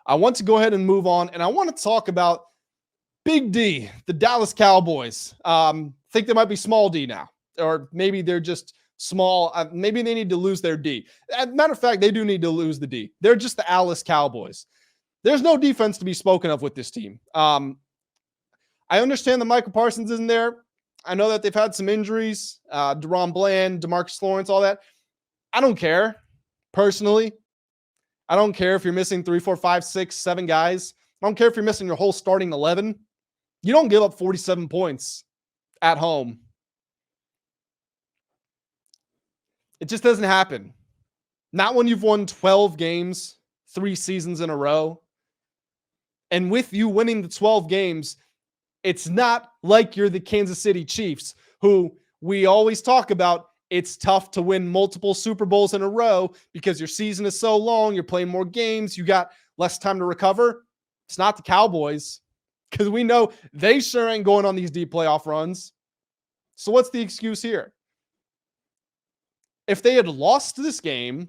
I want to go ahead and move on, and I want to talk about Big D, the Dallas Cowboys. Think they might be small D now, or maybe they're just small. Maybe they need to lose their D. As a matter of fact, they do need to lose the D. They're just the Alice Cowboys. There's no defense to be spoken of with this team. I understand that Michael Parsons isn't there. I know that they've had some injuries, DeRon Bland, DeMarcus Lawrence, all that. I don't care, personally. I don't care if you're missing 3, 4, 5, 6, 7 guys. I don't care if you're missing your whole starting 11. You don't give up 47 points at home. It just doesn't happen. Not when you've won 12 games, 3 seasons in a row. And with you winning the 12 games, it's not like you're the Kansas City Chiefs, who we always talk about. It's tough to win multiple Super Bowls in a row because your season is so long. You're playing more games. You got less time to recover. It's not the Cowboys, because we know they sure ain't going on these deep playoff runs. So what's the excuse here? If they had lost this game,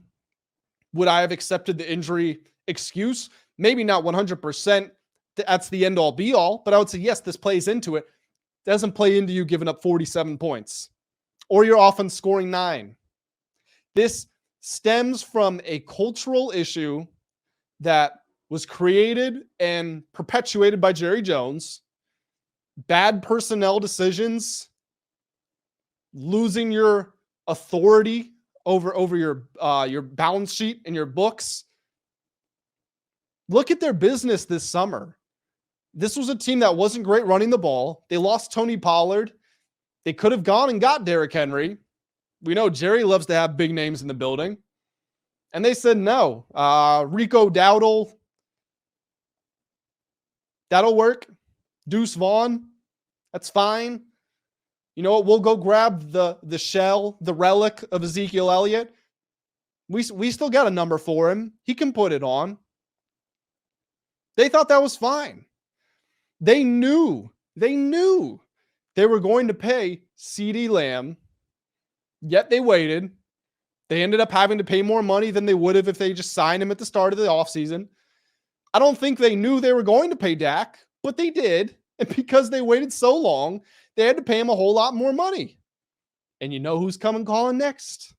would I have accepted the injury excuse? Maybe not 100%. That's the end all be all, but I would say, yes, this plays into it. Doesn't play into you giving up 47 points or your offense scoring 9. This stems from a cultural issue that was created and perpetuated by Jerry Jones. Bad personnel decisions, losing your authority over your balance sheet and your books. Look at their business this summer. This was a team that wasn't great running the ball. They lost Tony Pollard. They could have gone and got Derrick Henry. We know Jerry loves to have big names in the building. And they said no. Rico Dowdle, that'll work. Deuce Vaughn, that's fine. You know what? We'll go grab the shell, the relic of Ezekiel Elliott. We still got a number for him. He can put it on. They thought that was fine. They knew they were going to pay CeeDee Lamb, yet they waited. They ended up having to pay more money than they would have if they just signed him at the start of the offseason. I don't think they knew they were going to pay Dak, but they did. And because they waited so long, they had to pay him a whole lot more money. And you know who's coming calling next?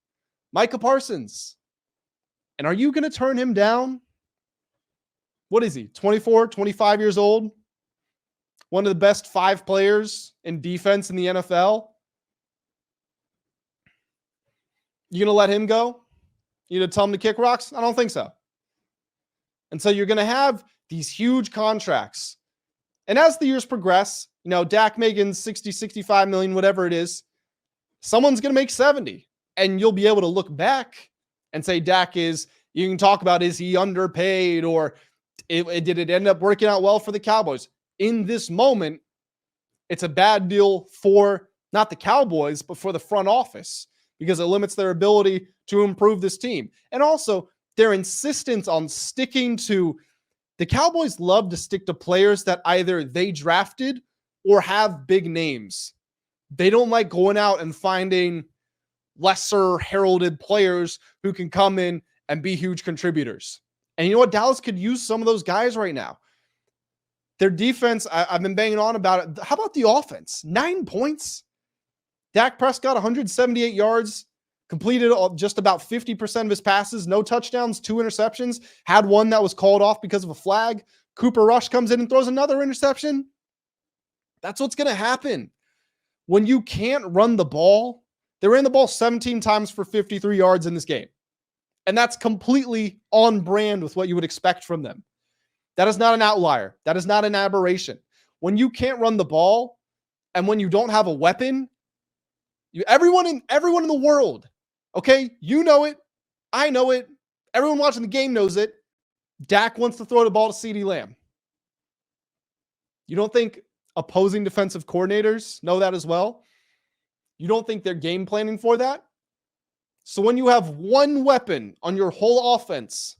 Micah Parsons. And are you going to turn him down? What is he? 24, 25 years old? One of the best 5 players in defense in the NFL? You going to let him go? You going to tell him to kick rocks? I don't think so. And so you're going to have these huge contracts. And as the years progress, you know, Dak making 60, 65 million, whatever it is, someone's going to make 70. And you'll be able to look back and say Dak is, you can talk about, is he underpaid, or did it end up working out well for the Cowboys? In this moment, it's a bad deal for not the Cowboys, but for the front office, because it limits their ability to improve this team. And also their insistence on sticking to, the Cowboys love to stick to players that either they drafted or have big names. They don't like going out and finding lesser heralded players who can come in and be huge contributors. And you know what? Dallas could use some of those guys right now. Their defense, I've been banging on about it. How about the offense? 9 points. Dak Prescott, 178 yards, completed just about 50% of his passes, no touchdowns, 2 interceptions, had one that was called off because of a flag. Cooper Rush comes in and throws another interception. That's what's going to happen. When you can't run the ball, they ran the ball 17 times for 53 yards in this game. And that's completely on brand with what you would expect from them. That is not an outlier. That is not an aberration. When you can't run the ball and when you don't have a weapon, everyone in the world, okay, you know it, I know it, everyone watching the game knows it, Dak wants to throw the ball to CeeDee Lamb. You don't think opposing defensive coordinators know that as well? You don't think they're game planning for that? So when you have one weapon on your whole offense,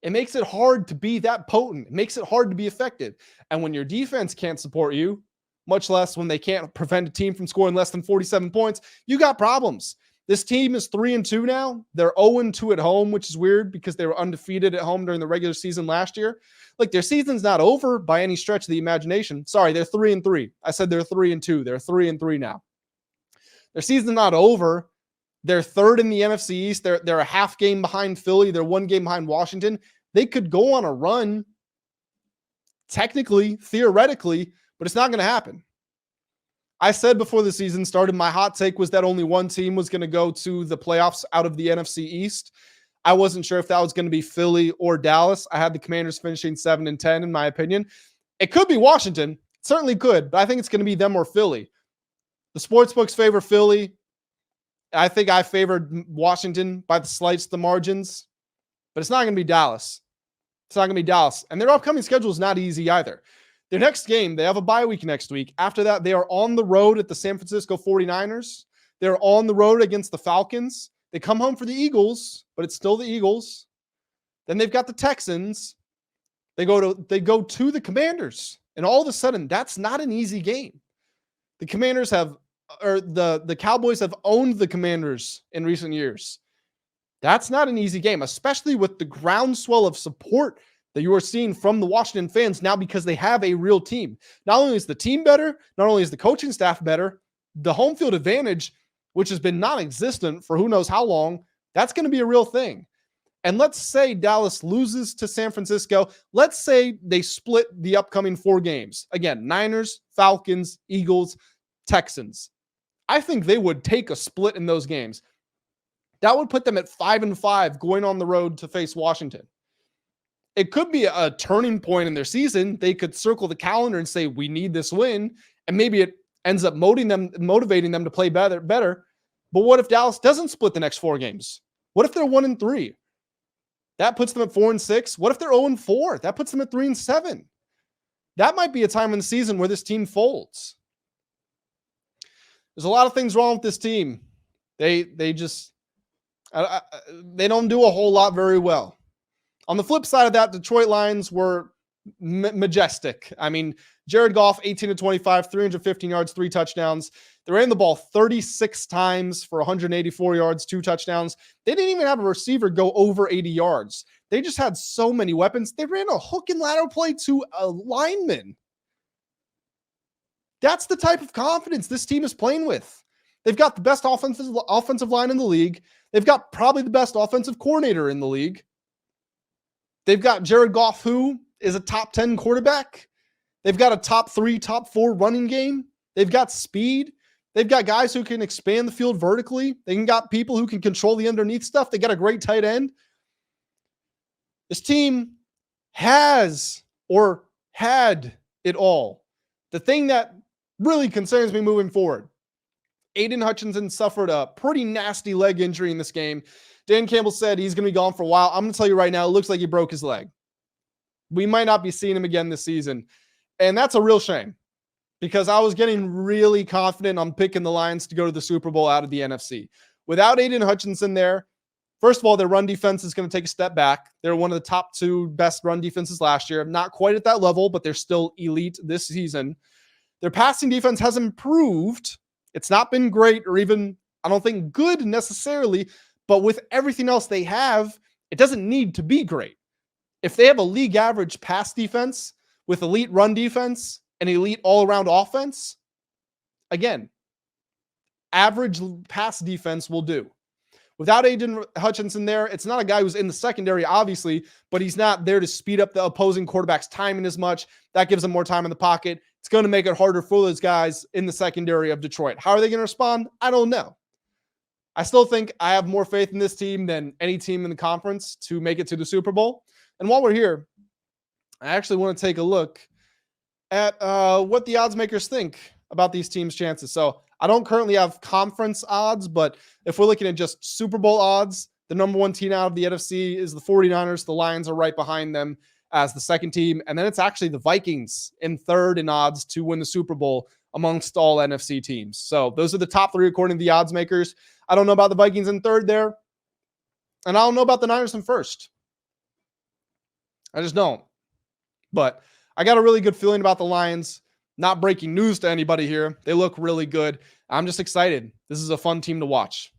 it makes it hard to be that potent. It makes it hard to be effective. And when your defense can't support you, much less when they can't prevent a team from scoring less than 47 points, you got problems. This team is 3-2 now. They're 0-2 at home, which is weird because they were undefeated at home during the regular season last year. Like, their season's not over by any stretch of the imagination. Sorry, they're 3-3. I said they're 3-2. They're 3-3 now. Their season's not over. They're third in the NFC East. They're a half game behind Philly. They're 1 game behind Washington. They could go on a run, technically, theoretically, but it's not going to happen. I said before the season started, my hot take was that only one team was going to go to the playoffs out of the NFC East. I wasn't sure if that was going to be Philly or Dallas. I had the Commanders finishing 7-10, in my opinion. It could be Washington. It certainly could, but I think it's going to be them or Philly. The sportsbooks favor Philly. I think I favored Washington by the slights, the margins, but it's not going to be Dallas. It's not going to be Dallas. And their upcoming schedule is not easy either. Their next game, they have a bye week next week. After that, they are on the road at the San Francisco 49ers. They're on the road against the Falcons. They come home for the Eagles, but it's still the Eagles. Then they've got the Texans. They go to the Commanders. And all of a sudden, that's not an easy game. The Commanders have, or the Cowboys have owned the Commanders in recent years. That's not an easy game, especially with the groundswell of support that you are seeing from the Washington fans now because they have a real team. Not only is the team better, not only is the coaching staff better, the home field advantage, which has been non-existent for who knows how long, that's going to be a real thing. And let's say Dallas loses to San Francisco. Let's say they split the upcoming 4 games. Again, Niners, Falcons, Eagles, Texans. I think they would take a split in those games. That would put them at 5-5 going on the road to face Washington. It could be a turning point in their season. They could circle the calendar and say, we need this win. And maybe it ends up motivating them to play better. But what if Dallas doesn't split the next 4 games? What if they're 1-3? That puts them at 4-6. What if they're 0-4? That puts them at 3-7. That might be a time in the season where this team folds. There's a lot of things wrong with this team. They don't do a whole lot very well. On the flip side of that, Detroit Lions were majestic. I mean, Jared Goff, 18-25, 315 yards, 3 touchdowns. They ran the ball 36 times for 184 yards, 2 touchdowns. They didn't even have a receiver go over 80 yards. They just had so many weapons. They ran a hook and ladder play to a lineman. That's the type of confidence this team is playing with. They've got the best offensive line in the league. They've got probably the best offensive coordinator in the league. They've got Jared Goff, who is a top 10 quarterback. They've got a top 3, top 4 running game. They've got speed. They've got guys who can expand the field vertically. They've got people who can control the underneath stuff. They got a great tight end. This team has or had it all. The thing that really concerns me moving forward, Aiden Hutchinson suffered a pretty nasty leg injury in this game. Dan Campbell said he's going to be gone for a while. I'm going to tell you right now, it looks like he broke his leg. We might not be seeing him again this season. And that's a real shame because I was getting really confident on picking the Lions to go to the Super Bowl out of the NFC. Without Aiden Hutchinson there, first of all, their run defense is going to take a step back. They're one of the top 2 best run defenses last year. Not quite at that level, but they're still elite this season. Their passing defense has improved. It's not been great or even, I don't think, good necessarily, but with everything else they have, it doesn't need to be great. If they have a league average pass defense with elite run defense and elite all-around offense, again, average pass defense will do. Without Aiden Hutchinson there, it's not a guy who's in the secondary, obviously, but he's not there to speed up the opposing quarterback's timing as much. That gives them more time in the pocket. It's going to make it harder for those guys in the secondary of Detroit. How are they going to respond? I don't know. I still think I have more faith in this team than any team in the conference to make it to the Super Bowl. And while we're here, I actually want to take a look at what the odds makers think about these teams' chances. So I don't currently have conference odds, but if we're looking at just Super Bowl odds, the number 1 team out of the NFC is the 49ers. The Lions are right behind them as the second team. And then it's actually the Vikings in third in odds to win the Super Bowl amongst all NFC teams. So those are the top 3 according to the odds makers. I don't know about the Vikings in third there. And I don't know about the Niners in first. I just don't. But I got a really good feeling about the Lions. Not breaking news to anybody here. They look really good. I'm just excited. This is a fun team to watch.